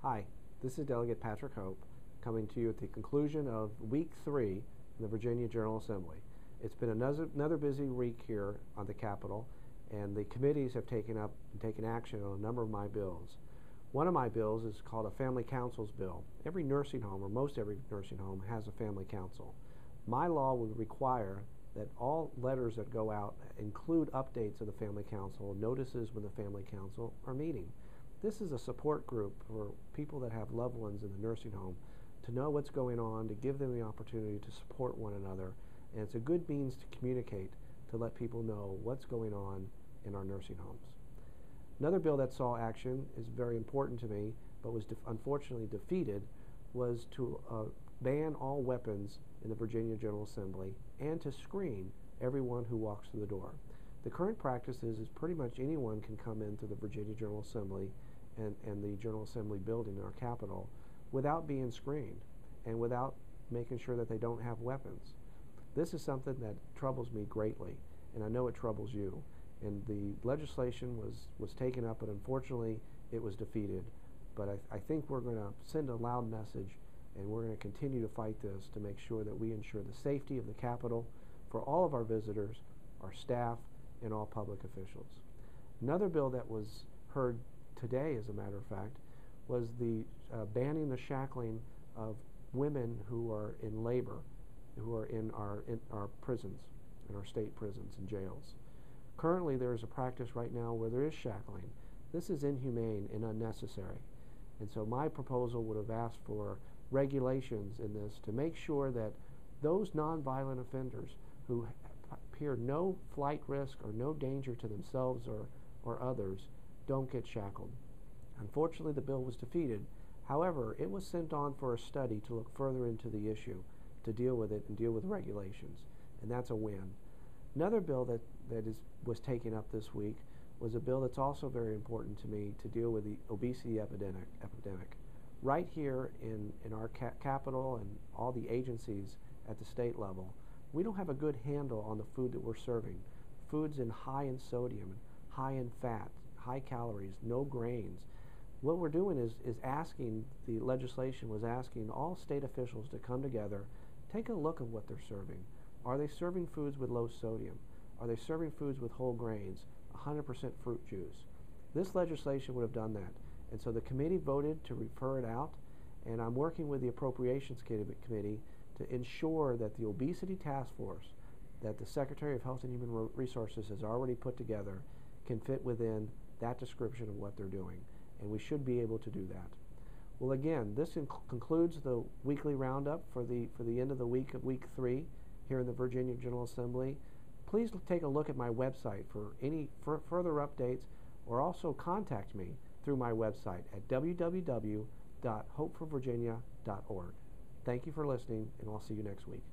Hi, this is Delegate Patrick Hope coming to you at the conclusion of Week 3 in the Virginia General Assembly. It's been another busy week here on the Capitol, and the committees have taken action on a number of my bills. One of my bills is called a Family Councils Bill. Every nursing home, or most every nursing home, has a family council. My law would require that all letters that go out include updates of the family council, notices when the family council are meeting. This is a support group for people that have loved ones in the nursing home to know what's going on, to give them the opportunity to support one another, and it's a good means to communicate, to let people know what's going on in our nursing homes. Another bill that saw action is very important to me, but was unfortunately defeated, was to ban all weapons in the Virginia General Assembly and to screen everyone who walks through the door. The current practice is pretty much anyone can come into the Virginia General Assembly and the General Assembly building in our Capitol without being screened and without making sure that they don't have weapons. This is something that troubles me greatly, and I know it troubles you. And the legislation was taken up, but unfortunately it was defeated. But I think we're going to send a loud message, and we're going to continue to fight this to make sure that we ensure the safety of the Capitol for all of our visitors, our staff, and all public officials. Another bill that was heard today, as a matter of fact, was the banning the shackling of women who are in labor, who are in our prisons, in our state prisons and jails. Currently, there is a practice right now where there is shackling. This is inhumane and unnecessary. And so my proposal would have asked for regulations in this to make sure that those nonviolent offenders who appear no flight risk or no danger to themselves or others don't get shackled. Unfortunately, the bill was defeated. However, it was sent on for a study to look further into the issue, to deal with it and deal with regulations, and that's a win. Another bill that was taken up this week was a bill that's also very important to me to deal with the obesity epidemic. Right here in our Capitol and all the agencies at the state level, we don't have a good handle on the food that we're serving. Foods high in sodium, high in fat, high calories, no grains. What we're doing is asking, the legislation was asking all state officials to come together, take a look at what they're serving. Are they serving foods with low sodium? Are they serving foods with whole grains, 100% fruit juice? This legislation would have done that. And so the committee voted to refer it out, and I'm working with the Appropriations Committee to ensure that the Obesity Task Force that the Secretary of Health and Human Resources has already put together can fit within that description of what they're doing. And we should be able to do that. Well, again, this concludes the weekly roundup for the end of the week of Week 3 here in the Virginia General Assembly. Please take a look at my website for any further updates, or also contact me through my website at www.hopeforvirginia.org. Thank you for listening, and I'll see you next week.